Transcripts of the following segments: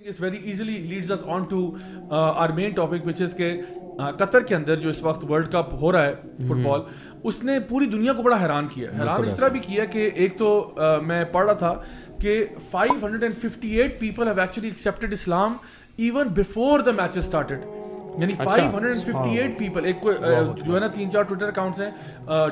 It very easily leads us on to our main topic, which is کہ قطر کے اندر جو اس وقت ورلڈ کپ ہو رہا ہے فٹ بال, اس نے پوری دنیا کو بڑا حیران کیا. حیران اس طرح بھی کیا کہ ایک تو میں پڑھ رہا تھا کہ 558 people have actually accepted Islam even before the matches started. یعنی 558 پیپل, ایک جو ہے نا 3-4 ٹویٹر اکاؤنٹس ہیں,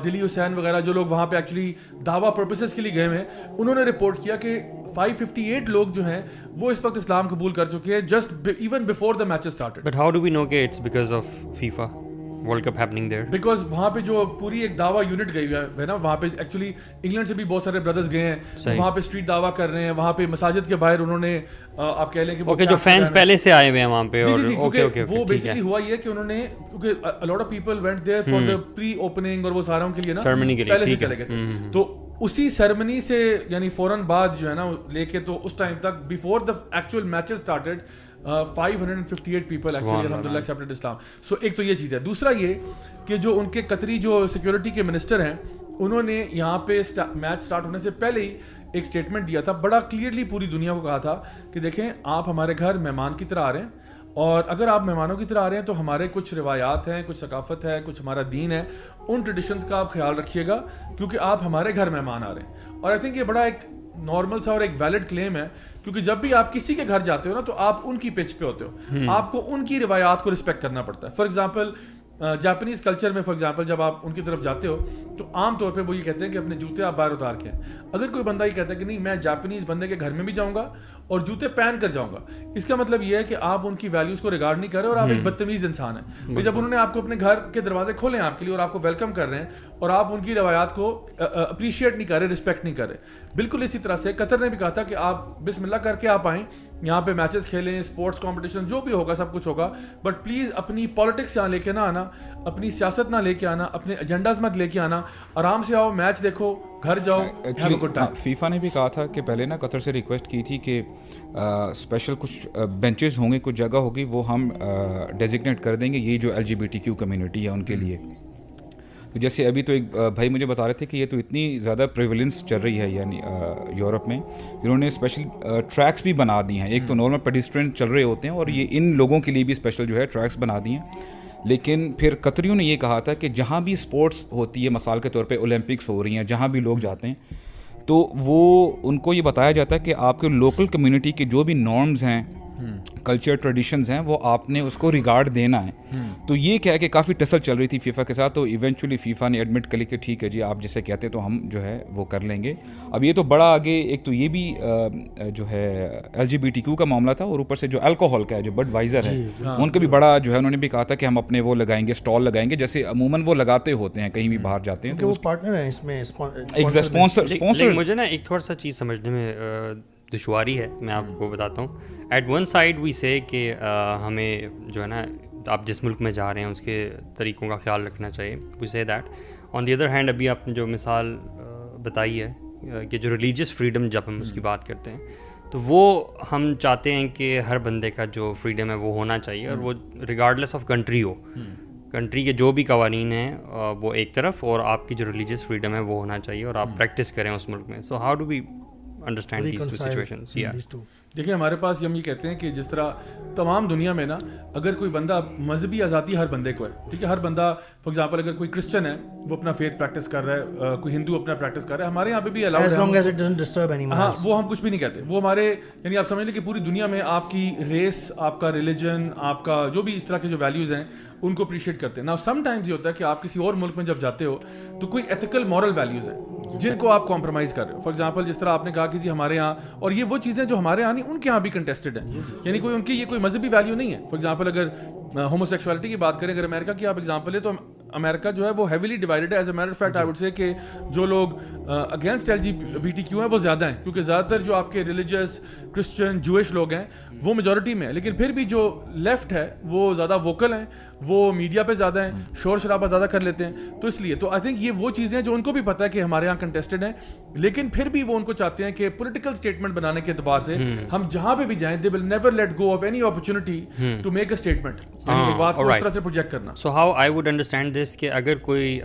ڈلی حسین وغیرہ, جو لوگ وہاں پہ ایکچولی دعویٰ پرپسز کے لیے گئے ہیں, انہوں نے رپورٹ کیا کہ 558 لوگ جو ہیں وہ اس وقت اسلام قبول کر چکے ہیں just even before the match started. But how do we know کہ it's because of FIFA World Cup happening there? Because وہاں پہ جو پوری ایک دعویٰ یونٹ گئی ہے نا, وہاں پہ ایکچولی انگلینڈ سے بھی بہت سارے بردرز گئے ہیں, وہاں پہ اسٹریٹ دعویٰ کر رہے ہیں, وہاں پہ مساجد کے باہر انہوں نے آپ کہہ لیں کہ جو فینس پہلے سے آئے ہوئے ہیں وہاں پہ. وہ بیسکلی ہوا یہ کہ انہوں نے, کیونکہ a lot of people went there for the pre opening اور وہ ساروں کے لیے نا پہلے سے چلے گئے تھے, تو اسی سیرمنی سے یعنی فوراً بعد جو ہے نا لے کے تو اس ٹائم تک before the actual matches started 558 people actually alhamdulillah accepted Islam. So ایک تو یہ چیز ہے. دوسرا یہ کہ جو ان کے قطری جو سیکورٹی کے منسٹر ہیں, انہوں نے یہاں پہ میچ سٹارٹ ہونے سے پہلے ہی ایک اسٹیٹمنٹ دیا تھا, بڑا کلیئرلی پوری دنیا کو کہا تھا کہ دیکھیں آپ ہمارے گھر مہمان کی طرح آ رہے ہیں, اور اگر آپ مہمانوں کی طرح آ رہے ہیں تو ہمارے کچھ روایات ہیں, کچھ ثقافت ہے, کچھ ہمارا دین ہے, ان ٹریڈیشنز کا آپ خیال رکھیے گا کیونکہ آپ ہمارے گھر مہمان آ رہے ہیں. اور آئی تھنک یہ بڑا ایک نارمل سا اور ایک ویلڈ کلیم ہے, کیونکہ جب بھی آپ کسی کے گھر جاتے ہو نا تو آپ ان کی پچ پہ ہوتے ہو, آپ کو ان کی روایات کو رسپیکٹ کرنا پڑتا ہے. فار ایگزامپل جاپنیز کلچر میں, فار ایگزامپل جب آپ ان کی طرف جاتے ہو تو عام طور پہ وہ یہ کہتے ہیں کہ اپنے جوتے آپ باہر اتار کے ہیں. اگر کوئی بندہ یہ کہتا ہے کہ نہیں میں جاپنیز بندے کے گھر میں بھی جاؤں گا اور جوتے پہن کر جاؤں گا, اس کا مطلب یہ ہے کہ آپ ان کی ویلیوز کو ریگارڈ نہیں کر رہے اور آپ ایک بدتمیز انسان ہیں. جب انہوں نے آپ کو اپنے گھر کے دروازے کھولے ہیں آپ کے لیے اور آپ کو ویلکم کر رہے ہیں اور آپ ان کی روایات کو اپریشیٹ نہیں کر رہے, رسپیکٹ نہیں کر رہے, بالکل اسی طرح سے قطر نے بھی کہا تھا کہ آپ بسم اللہ کر کے آپ آئیں, یہاں پہ میچز کھیلیں, اسپورٹس کمپٹیشن جو بھی ہوگا سب کچھ ہوگا, بٹ پلیز اپنی پالیٹکس یہاں لے کے نہ آنا, اپنی سیاست نہ لے کے آنا, اپنے ایجنڈاز مت لے کے آنا, آرام سے آؤ, میچ دیکھو, گھر جاؤ. فیفا نے بھی کہا تھا کہ پہلے نا قطر سے ریکویسٹ کی تھی کہ اسپیشل کچھ بینچز ہوں گے, کچھ جگہ ہوگی, وہ ہم ڈیزگنیٹ کر دیں گے یہ جو LGBTQ کمیونٹی ہے ان کے لیے. تو جیسے ابھی تو ایک بھائی مجھے بتا رہے تھے کہ یہ تو اتنی زیادہ پریویلنس چل رہی ہے یعنی یورپ میں, انہوں نے اسپیشل ٹریکس بھی بنا دی ہیں. ایک تو نارمل پیڈسٹرین چل رہے ہوتے ہیں اور یہ ان لوگوں کے لیے بھی اسپیشل جو ہے ٹریکس بنا دی ہیں. لیکن پھر قطریوں نے یہ کہا تھا کہ جہاں بھی اسپورٹس ہوتی ہے, مثال کے طور پہ اولمپکس ہو رہی ہیں, جہاں بھی لوگ جاتے ہیں تو وہ ان کو یہ بتایا جاتا ہے کہ آپ کے لوکل کمیونٹی کے جو بھی نارمز ہیں, کلچر ٹریڈیشنز ہیں, وہ آپ نے اس کو ریگارڈ دینا ہے. تو یہ کیا ہے کہ کافی ٹسل چل رہی تھی فیفا کے ساتھ, تو ایونچولی فیفا نے ایڈمٹ کر لی کہ ٹھیک ہے جی آپ جیسے کہتے تو ہم جو ہے وہ کر لیں گے. اب یہ تو بڑا آگے, ایک تو یہ بھی جو ہے LGBTQ کا معاملہ تھا, اور اوپر سے جو الکوہول کا ہے, جو بڈ وائزر ہے, ان کا بھی بڑا جو ہے انہوں نے بھی کہا تھا کہ ہم اپنے وہ لگائیں گے, اسٹال لگائیں گے, جیسے عموماً وہ لگاتے ہوتے ہیں کہیں بھی باہر جاتے ہیں. وہ پارٹنر ہیں اس میں, اسپانسر. مجھے نا ایک تھوڑا سا چیز سمجھنے میں دشواری ہے, میں آپ کو بتاتا ہوں. ایٹ ون سائڈ وی سے کہ ہمیں جو ہے نا آپ جس ملک میں جا رہے ہیں اس کے طریقوں کا خیال رکھنا چاہیے, وی سے that. On the other hand ابھی آپ نے جو مثال بتائی ہے کہ جو ریلیجیس فریڈم جب ہم اس کی بات کرتے ہیں تو وہ ہم چاہتے ہیں کہ ہر بندے کا جو فریڈم ہے وہ ہونا چاہیے, اور وہ regardless of country who, country کے جو بھی قوانین ہیں وہ ایک طرف, اور آپ کی جو ریلیجیس فریڈم ہے وہ ہونا چاہیے اور آپ پریکٹس کریں اس ملک میں. So how do we understand these two situations? دیکھیں ہمارے پاس ہم یہ کہتے ہیں کہ جس طرح تمام دنیا میں نا اگر کوئی بندہ, مذہبی آزادی ہر بندے کو ہے, ٹھیک ہے, ہر بندہ فار ایگزامپل اگر کوئی کرسچن ہے وہ اپنا فیتھ پریکٹس کر رہا ہے, کوئی ہندو اپنا پریکٹس کر رہا ہے, ہمارے یہاں پہ بھی الاؤڈ ہے, as long as it doesn't disturb anyone. ہاں, وہ ہم کچھ بھی نہیں کہتے. وہ ہمارے یعنی آپ سمجھ لیں کہ پوری دنیا میں آپ کی ریس, آپ کا ریلیجن, آپ کا جو بھی اس طرح کے جو ویلیوز ہیں ان کو اپریشیٹ کرتے ہیں. نا سم ٹائمز یہ ہوتا ہے کہ آپ کسی اور ملک میں جب جاتے ہو تو کوئی ایتھیکل مورل ویلیوز ہیں جن کو آپ کمپرومائز کر رہے ہو. فار ایگزامپل جس طرح آپ نے کہا کہ جی ہمارے یہاں, اور یہ وہ چیزیں جو ہمارے یہاں نہیں ان کے یہاں بھی کنٹیسٹڈ ہیں, یعنی کوئی ان کی یہ کوئی مذہبی ویلیو نہیں ہے. فار ایگزامپل اگر ہومو سیکسولیٹی کی بات کریں, اگر امریکہ کی آپ ایگزامپل ہے تو امریکہ جو ہے وہ ہیویلی ڈیوائڈڈ ہے. As a matter of fact I would say کہ جو لوگ اگینسٹ LGBTQ ہیں وہ زیادہ ہیں, کیونکہ زیادہ تر جو آپ کے ریلیجیس کرسچن جوئش لوگ ہیں وہ میجورٹی میں ہیں, لیکن پھر بھی جو لیفٹ ہے وہ زیادہ ووکل ہیں, وہ میڈیا پہ زیادہ ہیں, شور شرابہ زیادہ کر لیتے ہیں, تو اس لیے تو آئی تھنک یہ وہ چیزیں ہیں جو ان کو بھی پتہ ہے کہ ہمارے یہاں کنٹیسٹڈ ہیں, لیکن پھر بھی وہ ان کو چاہتے ہیں کہ پولیٹیکل اسٹیٹمنٹ بنانے کے اعتبار سے ہم جہاں پہ بھی جائیں they will never let go of any opportunity to make a statement, یعنی بات کو اس طرح سے پروجیکٹ کرنا. So how I would understand this کہ اگر کوئی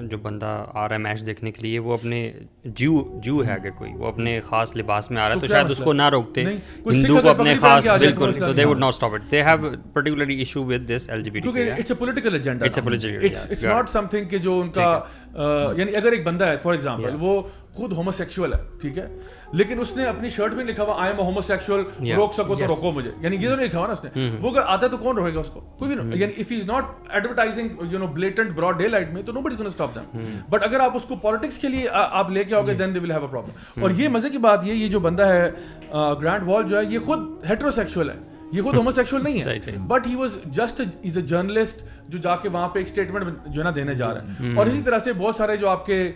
جو بندہ آ رہا ہے میچ دیکھنے کے لیے وہ اپنے جو ہے, اگر کوئی وہ اپنے خاص لباس میں آ رہا ہے تو شاید اس کو نہ روکتے, ہندو کو اپنے خاص, بالکل, تو they would not stop it. They have particularly issue with this LGBT. کیونکہ it's a political agenda. It's a political agenda. It's not something کہ جو ان کا یعنی اگر ایک بندہ ہے فار ایگزامپل وہ خود ہومو سیکشول ہے, ٹھیک ہے, لیکن اس نے اپنی شرٹ میں لکھا ہوا I am a homo sexual, روک سکو تو روکو مجھے, یعنی یہ تو نہیں لکھا ہوا نا اس نے, وہ اگر آتا ہے تو کون روکے گا اس کو, کوئی بھی نہیں, یعنی if he is not advertising blatant broad daylight میں تو nobody is going to stop them. But اگر آپ اس کو پالیٹکس کے لیے آپ لے کے آؤ گے then they will have a problem. اور یہ مزے کی بات یہ جو بندہ ہے گرانٹ وال جو ہے یہ خود ہیٹروسیکشول ہے, یہ خود ہومو سیکشول نہیں ہے, but he was just is a journalist جو جا کے وہاں پہ ایک اسٹیٹمنٹ جو ہے نا دینے جا رہا ہے. اور اسی طرح سے بہت سارے جو آپ کے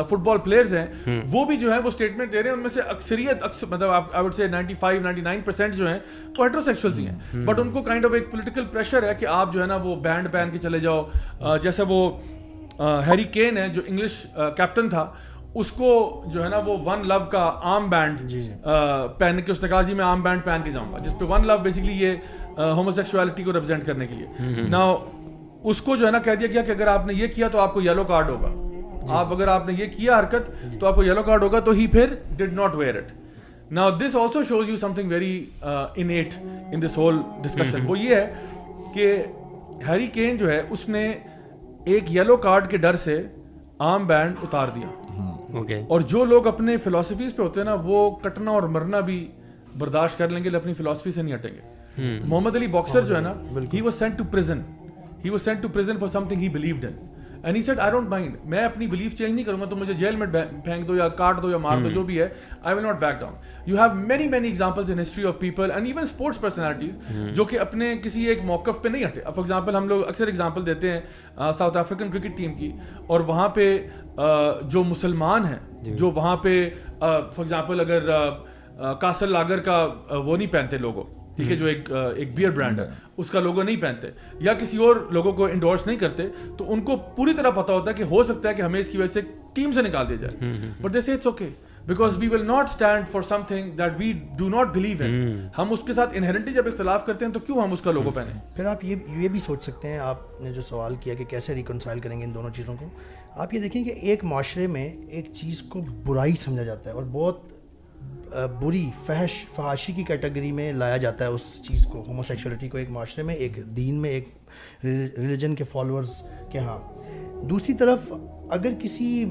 فٹ بال پلیئرز ہیں وہ بھی جو ہے وہ اسٹیٹمنٹ دے رہے ہیں, ان میں سے اکثریت مطلب آئی وڈ سے 95-99% جو ہیں وہ ہیٹروسیکشولز ہی ہیں, بٹ ان کو کائنڈ آف ایک پولیٹیکل پریشر ہے کہ آپ جو ہے نا وہ بینڈ پہن کے چلے جاؤ, جیسے وہ ہیری کین ہے جو انگلش کیپٹن تھا, اس کو جو ہے نا وہ ون لو کا آرم بینڈ پہن کے اس نے کہا جی میں آرم بینڈ پہن کے جاؤں گا, جس پہ ون لو بیسکلی یہ ہومو سیکشوالٹی کو ریپرزینٹ کرنے کے لیے. نا اس کو جو ہے نا کہہ دیا گیا کہ اگر آپ نے یہ کیا تو آپ کو یلو کارڈ ہوگا, آپ اگر آپ نے یہ کیا حرکت تو آپ کو یلو کارڈ ہوگا, تو ہی پھر did not where it. Now this also shows you something very innate in this whole discussion. وہ یہ ہے کہ ہیری کین جو ہے اس نے ایک یلو کارڈ کے ڈر سے آرم بینڈ اتار دیا, اور جو لوگ اپنے فلاسفیز پہ ہوتے ہیں نا وہ کٹنا اور مرنا بھی برداشت کر لیں گے, اپنی فلاسفی سے نہیں ہٹیں گے. محمد علی باکسر جو ہے نا he was sent to prison for something he believed in. And he said, I don't mind. میں اپنی بلیف چینج نہیں کروں گا تو مجھے جیل میں پھینک دو یا کاٹ دو یا مار دو, جو بھی ہے, I will not back down. You have many examples in history of people and even sports personalities جو کہ اپنے کسی ایک موقف پہ نہیں ہٹے. فار ایگزامپل ہم لوگ اکثر ایگزامپل دیتے ہیں ساؤتھ افریقن کرکٹ ٹیم کی, اور وہاں پہ جو مسلمان ہیں جو وہاں پہ فار ایگزامپل اگر کاسل لاگر کا وہ نہیں پہنتے لوگو, ٹھیک ہے, جو ایک بیئر برانڈ ہے اس کا لوگو نہیں پہنتے یا کسی اور لوگوں کو انڈورس نہیں کرتے, تو ان کو پوری طرح پتا ہوتا ہے کہ ہو سکتا ہے کہ ہمیں اس کی وجہ سے ٹیم سے نکال دیا جائے, but they say it's okay because we will not stand for something that we do not believe in. ہم اس کے ساتھ انہیرنٹلی جب اختلاف کرتے ہیں تو کیوں ہم اس کا لوگو پہنیں. پھر آپ یہ بھی سوچ سکتے ہیں, آپ نے جو سوال کیا کہ کیسے ریکنسائل کریں گے ان دونوں چیزوں کو, آپ یہ دیکھیں کہ ایک معاشرے میں ایک چیز کو برائی سمجھا جاتا ہے اور بہت بری فحاشی کی کیٹیگری میں لایا جاتا ہے اس چیز کو, ہومو سیکشولیٹی کو, ایک معاشرے میں, ایک دین میں, ایک ریلیجن کے فالوورز کے ہاں. دوسری طرف اگر کسی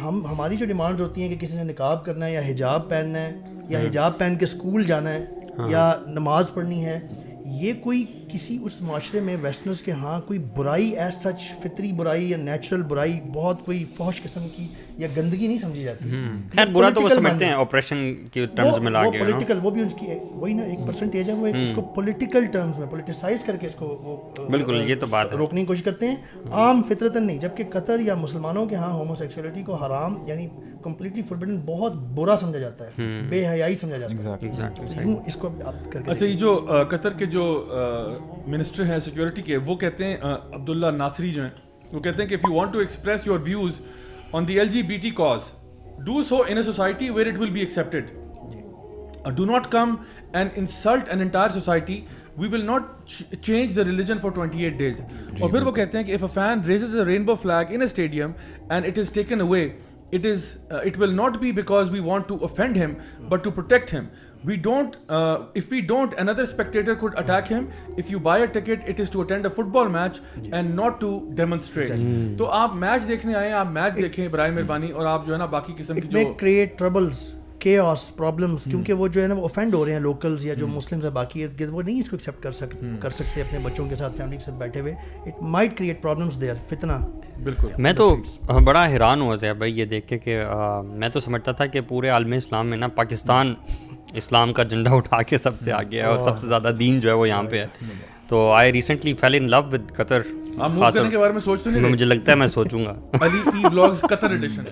ہماری جو ڈیمانڈ ہوتی ہیں کہ کسی نے نقاب کرنا ہے یا حجاب پہننا ہے یا حجاب پہن کے اسکول جانا ہے یا نماز پڑھنی ہے, یہ کوئی کسی اس معاشرے میں ویسٹرنز کے ہاں کوئی برائی ایز سچ, فطری برائی یا نیچرل برائی, بہت کوئی فحش قسم کی یا گندگی نہیں سمجھی جاتی. خیر برا تو وہ سمجھتے ہیں آپریشن کے ٹرمز میں لا کے, پولیٹیکل, وہ بھی اس کی وہی نا ایک پرسنٹیج ہے, وہ اس کو پولیٹیکل ٹرمز میں پولیٹیسائز کر کے اس کو وہ بالکل یہ تو بات روکنے کی کوشش کرتے ہیں, عام فطرتاً نہیں. جبکہ قطر یا مسلمانوں کے ہاں ہومو سیکشولیٹی کو حرام یعنی کمپلیٹلی فوربڈن, بہت برا سمجھا جاتا ہے, بے حیائی سمجھا جاتا ہے. اس کو آپ کر کے اچھا, یہ جو قطر کے جو منسٹر ہیں سیکورٹی کے, وہ کہتے ہیں عبداللہ ناصری جو ہیں, وہ کہتے ہیں کہ if you want to express your views on the LGBT cause, do so in a society where it will be accepted. Do not come and insult an entire society. We will not change the religion for 28 days. اور پھر وہ کہتے ہیں کہ if a fan raises a rainbow flag in a stadium and it is taken away, it will not be because we want to offend him but to protect him. If we don't, another spectator could attack him. If you buy a ticket, it is to attend a football match and not to demonstrate. تو آپ match دیکھنے آئے ہیں, آپ match دیکھیں برائے مہربانی, اور آپ جو ہے نا باقی قسم کی جو کریٹ ٹربلز, chaos, problems, کیونکہ وہ جو ہے نا وہ offend ہو رہے ہیں لوکلز یا جو مسلمز ہیں باقی ارد گرد, وہ نہیں اس کو ایکسیپٹ کر سکتے اپنے بچوں کے ساتھ, فیملی کے ساتھ بیٹھے ہوئے. It might create problems there, فتنہ. بالکل. میں تو بڑا حیران ہوا زیب بھائی یہ دیکھ کے کہ میں تو سمجھتا تھا کہ پورے عالم اسلام میں نا پاکستان اسلام کا جھنڈا اٹھا کے سب سے آگے ہے اور سب سے زیادہ دین جو ہے وہ یہاں پہ ہے. تو I recently feel in love with قطر. آپ موو کرنے کے بارے میں سوچتے نہیں؟ مجھے لگتا ہے میں سوچوں گا. علی ای ولاگز قطر ایڈیشن.